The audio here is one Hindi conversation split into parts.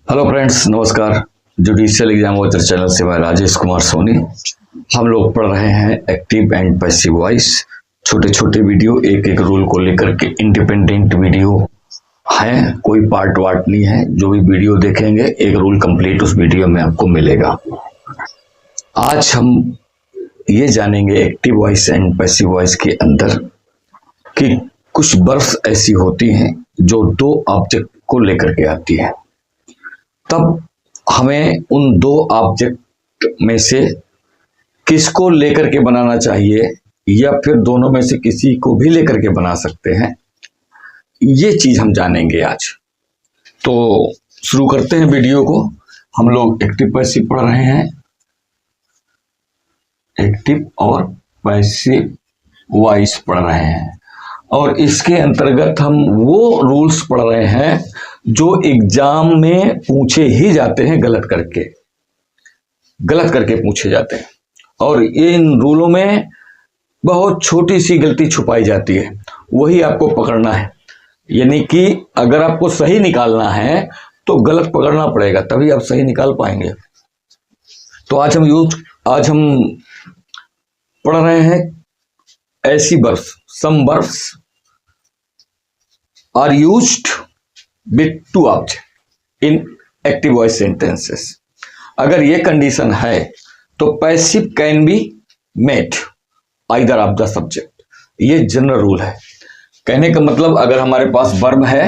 हेलो फ्रेंड्स, नमस्कार। जुडिशियल एग्जाम वॉचर चैनल से मैं राजेश कुमार सोनी। हम लोग पढ़ रहे हैं एक्टिव एंड पैसिव वॉइस। छोटे छोटे वीडियो एक एक रूल को लेकर के इंडिपेंडेंट वीडियो है, कोई पार्ट वार्ट नहीं है। जो भी वीडियो देखेंगे एक रूल कंप्लीट उस वीडियो में आपको मिलेगा। आज हम ये जानेंगे active voice and passive voice के अंदर कि कुछ वर्ब्स ऐसी होती हैं जो दो ऑब्जेक्ट को लेकर के आती है। तब हमें उन दो ऑब्जेक्ट में से किसको लेकर के बनाना चाहिए या फिर दोनों में से किसी को भी लेकर के बना सकते हैं, ये चीज हम जानेंगे आज। तो शुरू करते हैं वीडियो को। हम लोग एक्टिव पैसिव पढ़ रहे हैं, एक्टिव और पैसिव वॉइस पढ़ रहे हैं, और इसके अंतर्गत हम वो रूल्स पढ़ रहे हैं जो एग्जाम में पूछे ही जाते हैं, गलत करके पूछे जाते हैं। और इन रूलों में बहुत छोटी सी गलती छुपाई जाती है, वही आपको पकड़ना है। यानी कि अगर आपको सही निकालना है तो गलत पकड़ना पड़ेगा, तभी आप सही निकाल पाएंगे। तो आज हम पढ़ रहे हैं ऐसी verbs, some verbs are used with two object in active voice sentences। अगर ये कंडीशन है तो passive can be made either of the subject. ये जनरल रूल है। कहने का मतलब अगर हमारे पास वर्ब है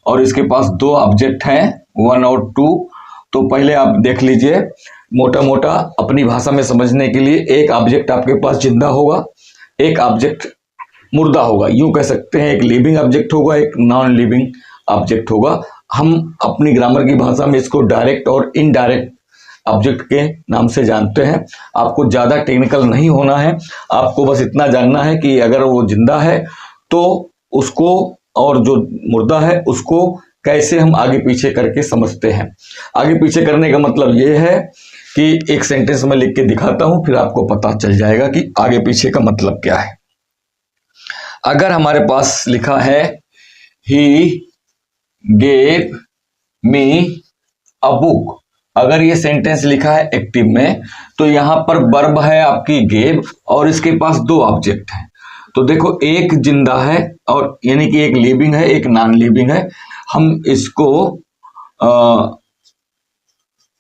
और इसके पास दो ऑब्जेक्ट हैं, वन और टू, तो पहले आप देख लीजिए मोटा मोटा अपनी भाषा में समझने के लिए, एक ऑब्जेक्ट आपके पास जिंदा होगा, एक ऑब्जेक्ट मुर्दा होगा। यूं कह सकते हैं एक लिविंग ऑब्जेक्ट होगा, एक नॉन लिविंग ऑब्जेक्ट होगा। हम अपनी ग्रामर की भाषा में इसको डायरेक्ट और इनडायरेक्ट ऑब्जेक्ट के नाम से जानते हैं। आपको ज़्यादा टेक्निकल नहीं होना है, आपको बस इतना जानना है कि अगर वो जिंदा है तो उसको, और जो मुर्दा है उसको कैसे हम आगे पीछे करके समझते हैं। आगे पीछे करने का मतलब ये है कि एक सेंटेंस में लिख के दिखाता हूं, फिर आपको पता चल जाएगा कि आगे पीछे का मतलब क्या है। अगर हमारे पास लिखा है ही gave me a book, अगर ये सेंटेंस लिखा है एक्टिव में तो यहां पर वर्ब है आपकी gave और इसके पास दो ऑब्जेक्ट हैं। तो देखो एक जिंदा है और यानी कि एक लिविंग है, एक नॉन लिविंग है। हम इसको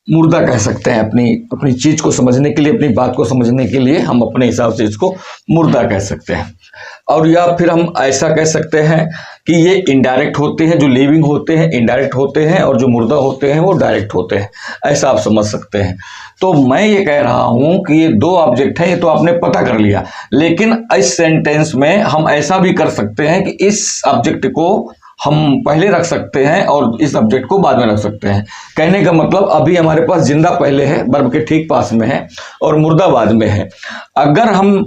मुर्दा कह सकते हैं। अपनी चीज को समझने के लिए, अपनी बात को समझने के लिए हम अपने हिसाब से इसको मुर्दा कह सकते हैं। और या फिर हम ऐसा कह सकते हैं कि ये इनडायरेक्ट होते हैं, जो लिविंग होते हैं इनडायरेक्ट होते हैं और जो मुर्दा होते हैं वो डायरेक्ट होते हैं, ऐसा आप समझ सकते हैं। तो मैं ये कह रहा हूं कि ये दो ऑब्जेक्ट हैं, ये तो आपने पता कर लिया, लेकिन इस सेंटेंस में हम ऐसा भी कर सकते हैं कि इस ऑब्जेक्ट को हम पहले रख सकते हैं और इस ऑब्जेक्ट को बाद में रख सकते हैं। कहने का मतलब अभी हमारे पास जिंदा पहले है, वर्ब के ठीक पास में है, और मुर्दा बाद में है। अगर हम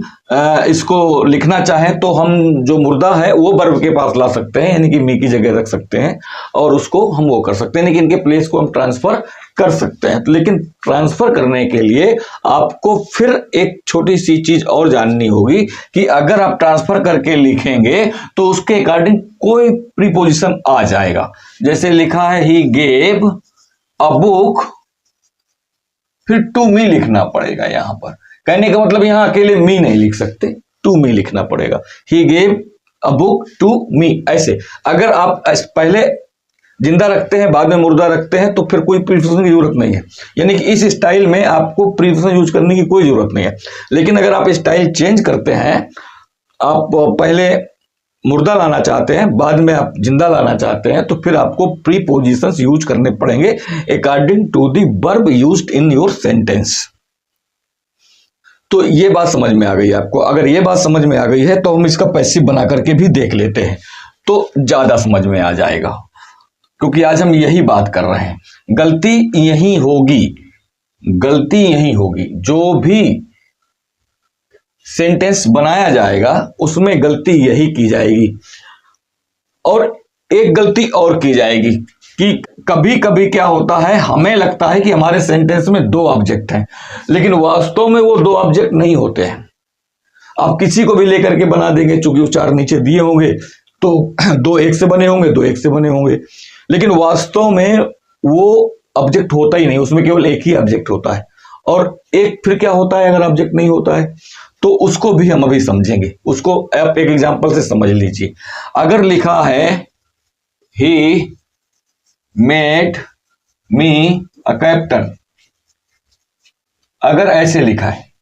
इसको लिखना चाहें तो हम जो मुर्दा है वो वर्ब के पास ला सकते हैं, यानी कि मी की जगह रख सकते हैं और उसको हम वो कर सकते हैं, यानी कि इनके प्लेस को हम ट्रांसफर कर सकते हैं। तो लेकिन ट्रांसफर करने के लिए आपको फिर एक छोटी सी चीज और जाननी होगी कि अगर आप ट्रांसफर करके लिखेंगे तो उसके अकॉर्डिंग कोई प्रीपोजिशन आ जाएगा। जैसे लिखा है ही गेव अ बुक, फिर टू मी लिखना पड़ेगा यहां पर। कहने का मतलब यहां अकेले मी नहीं लिख सकते, टू मी लिखना पड़ेगा। He gave a book to me. ऐसे अगर आप पहले जिंदा रखते हैं बाद में मुर्दा रखते हैं तो फिर कोई प्रीपोजिशन की जरूरत नहीं है, यानी कि इस स्टाइल में आपको प्रीपोजिशन यूज करने की कोई जरूरत नहीं है। लेकिन अगर आप स्टाइल चेंज करते हैं, आप पहले मुर्दा लाना चाहते हैं बाद में आप जिंदा लाना चाहते हैं, तो फिर आपको प्रीपोजिशंस यूज करने पड़ेंगे according to the verb used in your sentence. तो ये बात समझ में आ गई आपको। अगर ये बात समझ में आ गई है तो हम इसका पैसिव बना करके भी देख लेते हैं, तो ज्यादा समझ में आ जाएगा, क्योंकि आज हम यही बात कर रहे हैं। गलती यही होगी, जो भी सेंटेंस बनाया जाएगा उसमें गलती यही की जाएगी। और एक गलती और की जाएगी कि कभी कभी क्या होता है, हमें लगता है कि हमारे सेंटेंस में दो ऑब्जेक्ट हैं, लेकिन वास्तव में वो दो ऑब्जेक्ट नहीं होते हैं। आप किसी को भी लेकर के बना देंगे, चूंकि वो चार नीचे दिए होंगे तो दो एक से बने होंगे, दो एक से बने होंगे, लेकिन वास्तव में वो ऑब्जेक्ट होता ही नहीं, उसमें केवल एक ही ऑब्जेक्ट होता है। और एक फिर क्या होता है अगर ऑब्जेक्ट नहीं होता है, तो उसको भी हम अभी समझेंगे। उसको आप एक एग्जांपल से समझ लीजिए। अगर लिखा है he made me a captain, अगर ऐसे लिखा है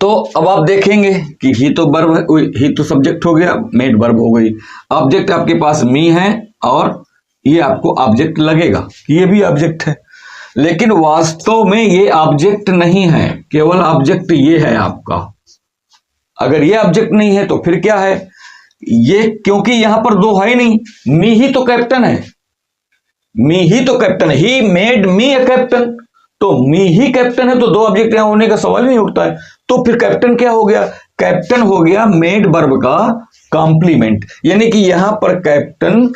तो अब आप देखेंगे कि ही तो वर्ब, ही तो सब्जेक्ट हो गया, मेड वर्ब हो गई, ऑब्जेक्ट आपके पास मी है और ये आपको ऑब्जेक्ट लगेगा कि ये भी ऑब्जेक्ट है। लेकिन वास्तव में ये ऑब्जेक्ट नहीं है, केवल ऑब्जेक्ट ये है आपका। अगर ये ऑब्जेक्ट नहीं है तो फिर क्या है ये, क्योंकि यहां पर दो है ही नहीं, मी ही तो कैप्टन है, मी ही तो कैप्टन है, he made me a captain, तो मी ही कैप्टन है, तो दो ऑब्जेक्ट यहां होने का सवाल नहीं उठता है। तो फिर कैप्टन क्या हो गया, कैप्टन हो गया मेड वर्ब का कॉम्प्लीमेंट, यानी कि यहां पर कैप्टन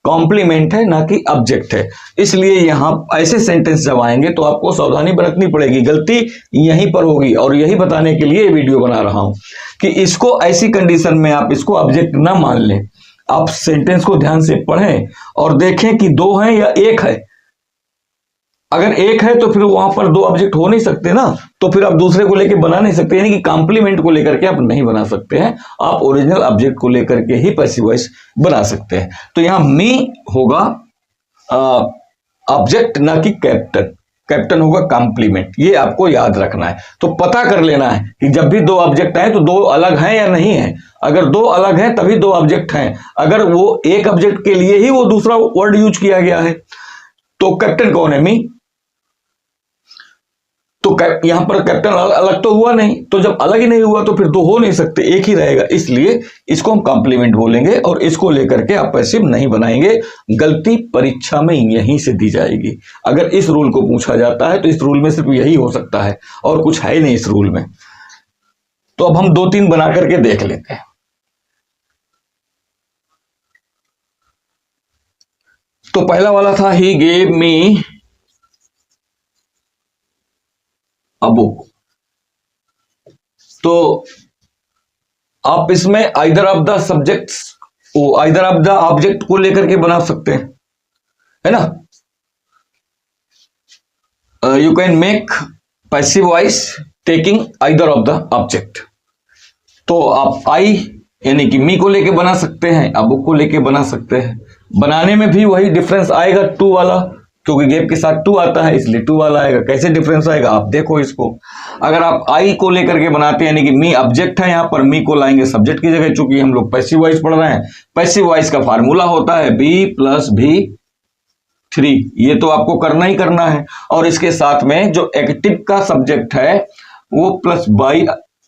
कॉम्प्लीमेंट है ना कि ऑब्जेक्ट है। इसलिए यहां ऐसे सेंटेंस जब आएंगे तो आपको सावधानी बरतनी पड़ेगी, गलती यहीं पर होगी। और यही बताने के लिए वीडियो बना रहा हूं कि इसको ऐसी कंडीशन में आप इसको ऑब्जेक्ट ना मान लें। आप सेंटेंस को ध्यान से पढ़ें और देखें कि दो है या एक है। अगर एक है तो फिर वहां पर दो ऑब्जेक्ट हो नहीं सकते ना, तो फिर आप दूसरे को लेकर बना नहीं सकते, यानी कि कॉम्प्लीमेंट को लेकर के आप नहीं बना सकते हैं। आप ओरिजिनल ऑब्जेक्ट को लेकर के ही पैसिव वॉइस बना सकते हैं। तो यहां मी होगा ऑब्जेक्ट ना कि कैप्टन, कैप्टन होगा कॉम्प्लीमेंट, ये आपको याद रखना है। तो पता कर लेना है कि जब भी दो ऑब्जेक्ट आए तो दो अलग हैं या नहीं है। अगर दो अलग हैं तभी दो ऑब्जेक्ट हैं, अगर वो एक ऑब्जेक्ट के लिए ही वो दूसरा वर्ड यूज किया गया है तो कैप्टन कौन है, मी, तो यहां पर कैप्टन अलग तो हुआ नहीं, तो जब अलग ही नहीं हुआ तो फिर दो हो नहीं सकते, एक ही रहेगा। इसलिए इसको हम कॉम्प्लीमेंट बोलेंगे और इसको लेकर के आप पैसिव नहीं बनाएंगे। गलती परीक्षा में यहीं से दी जाएगी। अगर इस रूल को पूछा जाता है तो इस रूल में सिर्फ यही हो सकता है और कुछ है नहीं इस रूल में। तो अब हम दो तीन बना करके देख लेते हैं। तो पहला वाला था he gave me a book, तो आप इसमें either of the subjects, either of the object को लेकर के बना सकते हैं, है ना। You can make passive voice taking either of the object. तो आप आई यानी कि मी को लेके बना सकते हैं, अब बुक को लेके बना सकते हैं। बनाने में भी वही डिफरेंस आएगा टू वाला, क्योंकि गेप के साथ टू आता है इसलिए टू वाला आएगा। कैसे डिफरेंस आएगा आप देखो इसको। अगर आप आई को लेकर के बनाते हैं यानी कि मी ऑब्जेक्ट है, यहां पर मी को लाएंगे सब्जेक्ट की जगह, चूंकि हम लोग पैसिव वॉइस पढ़ रहे हैं। पैसिव वॉइस का फार्मूला होता है बी प्लस भी 3, ये तो आपको करना ही करना है। और इसके साथ में जो एक्टिव का सब्जेक्ट है वो प्लस बाई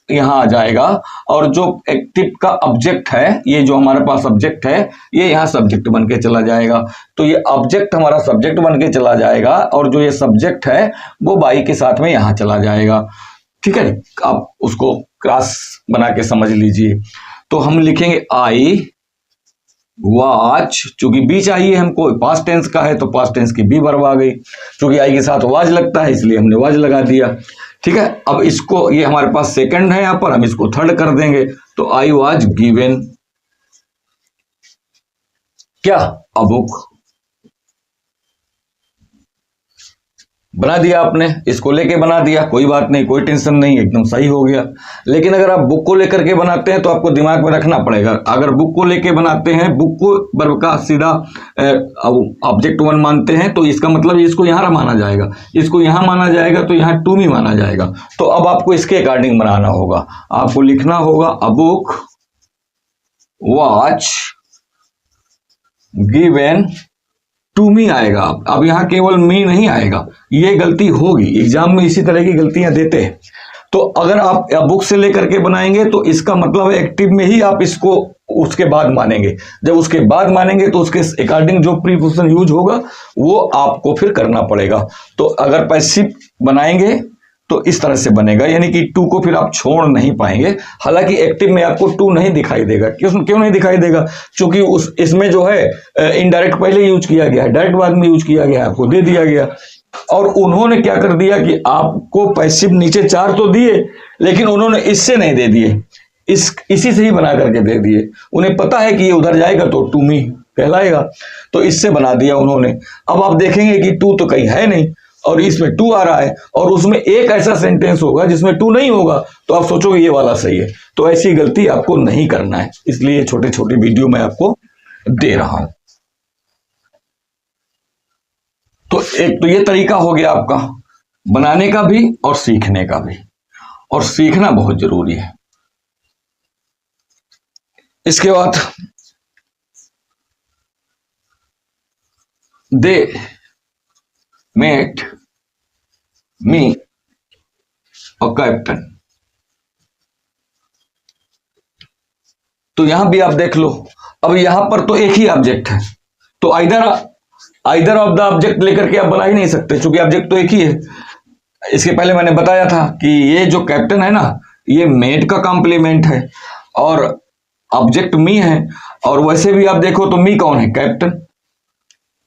यहां आ जाएगा, और जो एक्टिव का ऑब्जेक्ट है, ये जो हमारे पास ऑब्जेक्ट है, ये यहां सब्जेक्ट बन के चला जाएगा। तो ये ऑब्जेक्ट हमारा सब्जेक्ट बन के चला जाएगा और जो ये सब्जेक्ट है वो बाई के साथ में यहां चला जाएगा। ठीक है, आप उसको क्रॉस बना के समझ लीजिए। तो हम लिखेंगे आई वॉच, चूंकि बी चाहिए हमको, पास्ट टेंस का है तो पास्ट टेंस की बी वर्ब आ गई। चूंकि आई के साथ वाज लगता है इसलिए हमने वाज लगा दिया। ठीक है, अब इसको, ये हमारे पास सेकंड है, यहां पर हम इसको थर्ड कर देंगे। तो आई वाज गिवन क्या, अ बुक। बना दिया आपने, इसको लेके बना दिया, कोई बात नहीं, कोई टेंशन नहीं, एकदम सही हो गया। लेकिन अगर आप बुक को लेकर के बनाते हैं तो आपको दिमाग में रखना पड़ेगा। अगर बुक को लेके बनाते हैं, बुक को वर्ब का सीधा ऑब्जेक्ट वन मानते हैं तो इसका मतलब इसको यहां माना जाएगा, इसको यहां माना जाएगा तो यहां टू मी माना जाएगा। तो अब आपको इसके अकॉर्डिंग बनाना होगा। आपको लिखना होगा a book watch given to me आएगा। अब यहां केवल मी नहीं आएगा, ये गलती होगी, एग्जाम में इसी तरह की गलतियां देते हैं। तो अगर आप बुक से लेकर के बनाएंगे तो इसका मतलब है एक्टिव में ही आप इसको उसके बाद मानेंगे। जब उसके बाद मानेंगे तो उसके अकॉर्डिंग जो प्रीपोजिशन यूज होगा वो आपको फिर करना पड़ेगा। तो अगर पैसिव बनाएंगे तो इस तरह से बनेगा, यानी कि टू को फिर आप छोड़ नहीं पाएंगे। हालांकि एक्टिव में आपको टू नहीं दिखाई देगा। क्यों नहीं दिखाई देगा, क्योंकि इसमें जो है इनडायरेक्ट पहले यूज किया गया है, डायरेक्ट बाद में यूज किया गया, आपको दे दिया गया। और उन्होंने क्या कर दिया कि आपको पैसिव नीचे 4 तो दिए, लेकिन उन्होंने इससे नहीं दे दिए, इसी से ही बना करके दे दिए। उन्हें पता है कि ये उधर जाएगा तो टू मी कहलाएगा। तो इससे बना दिया उन्होंने। अब आप देखेंगे कि टू तो कहीं है नहीं और इसमें टू आ रहा है और उसमें एक ऐसा सेंटेंस होगा जिसमें टू नहीं होगा, तो आप सोचोगे ये वाला सही है। तो ऐसी गलती आपको नहीं करना है, इसलिए छोटे छोटे वीडियो मैं आपको दे रहा हूं। तो एक तो ये तरीका हो गया आपका बनाने का भी और सीखने का भी, और सीखना बहुत जरूरी है। इसके बाद दे मेट मी और कैप्टन, तो यहां भी आप देख लो। अब यहां पर तो एक ही ऑब्जेक्ट है, तो आइदर ऑफ द ऑब्जेक्ट लेकर के आप बना ही नहीं सकते, क्योंकि ऑब्जेक्ट तो एक ही है। इसके पहले मैंने बताया था कि ये जो कैप्टन है ना, ये मेट का कॉम्प्लीमेंट है और ऑब्जेक्ट मी है। और वैसे भी आप देखो तो मी कौन है? कैप्टन।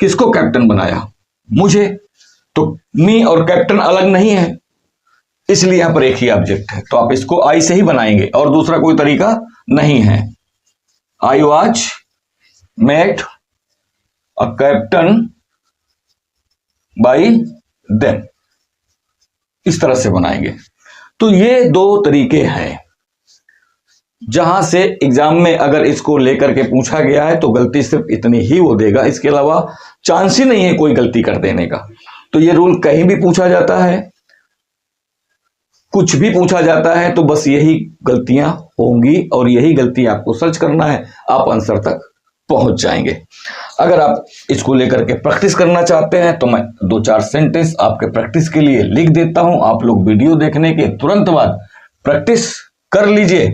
किसको कैप्टन बनाया? मुझे। तो मी और कैप्टन अलग नहीं है, इसलिए यहां पर एक ही ऑब्जेक्ट है। तो आप इसको आई से ही बनाएंगे और दूसरा कोई तरीका नहीं है। I was met a captain by them, इस तरह से बनाएंगे। तो ये दो तरीके हैं जहां से एग्जाम में अगर इसको लेकर के पूछा गया है तो गलती सिर्फ इतनी ही वो देगा, इसके अलावा चांस ही नहीं है कोई गलती कर देने का। तो ये रूल कहीं भी पूछा जाता है, कुछ भी पूछा जाता है, तो बस यही गलतियां होंगी और यही गलती आपको सर्च करना है, आप आंसर तक पहुंच जाएंगे। अगर आप इसको लेकर के प्रैक्टिस करना चाहते हैं तो मैं 2-4 सेंटेंस आपके प्रैक्टिस के लिए लिख देता हूं। आप लोग वीडियो देखने के तुरंत बाद प्रैक्टिस कर लीजिए,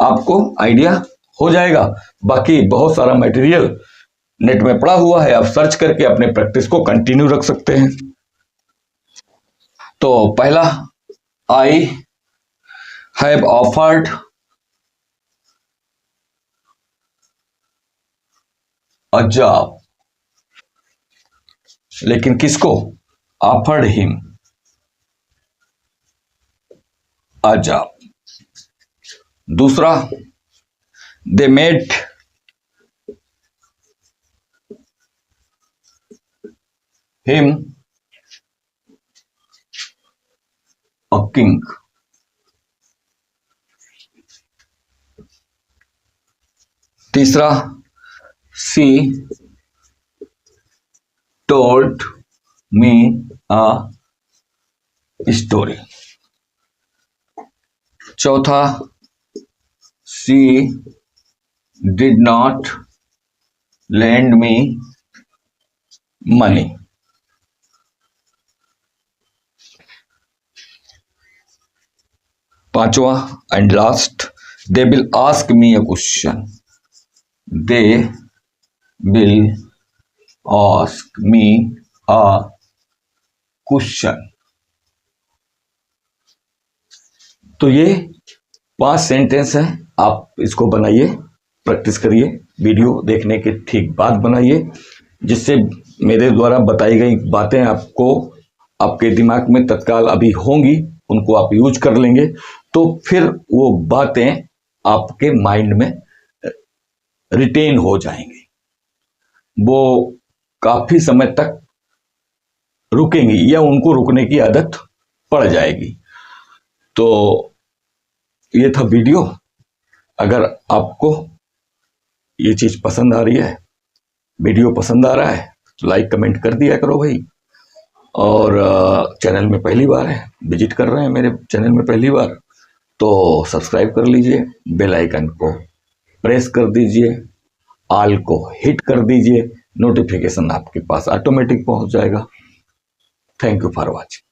आपको आइडिया हो जाएगा। बाकी बहुत सारा मटेरियल नेट में पड़ा हुआ है, आप सर्च करके अपने प्रैक्टिस को कंटिन्यू रख सकते हैं। तो पहला, I have offered a job, लेकिन किसको? Offered him a job. दूसरा, they made him a king. तीसरा, she told me a story. चौथा, she did not lend me money। पांचवा and last, they will ask me a question. They will ask me a question. तो ये 5 सेंटेंस है, आप इसको बनाइए, प्रैक्टिस करिए, वीडियो देखने के ठीक बाद बनाइए, जिससे मेरे द्वारा बताई गई बातें आपको आपके दिमाग में तत्काल अभी होंगी, उनको आप यूज कर लेंगे तो फिर वो बातें आपके माइंड में रिटेन हो जाएंगी, वो काफी समय तक रुकेंगी या उनको रुकने की आदत पड़ जाएगी। तो ये था वीडियो। अगर आपको ये चीज पसंद आ रही है, वीडियो पसंद आ रहा है, तो लाइक कमेंट कर दिया करो भाई। और चैनल में पहली बार है, विजिट कर रहे हैं मेरे चैनल में पहली बार, तो सब्सक्राइब कर लीजिए, बेल आइकन को प्रेस कर दीजिए, ऑल को हिट कर दीजिए, नोटिफिकेशन आपके पास ऑटोमेटिक पहुंच जाएगा। Thank you for watching.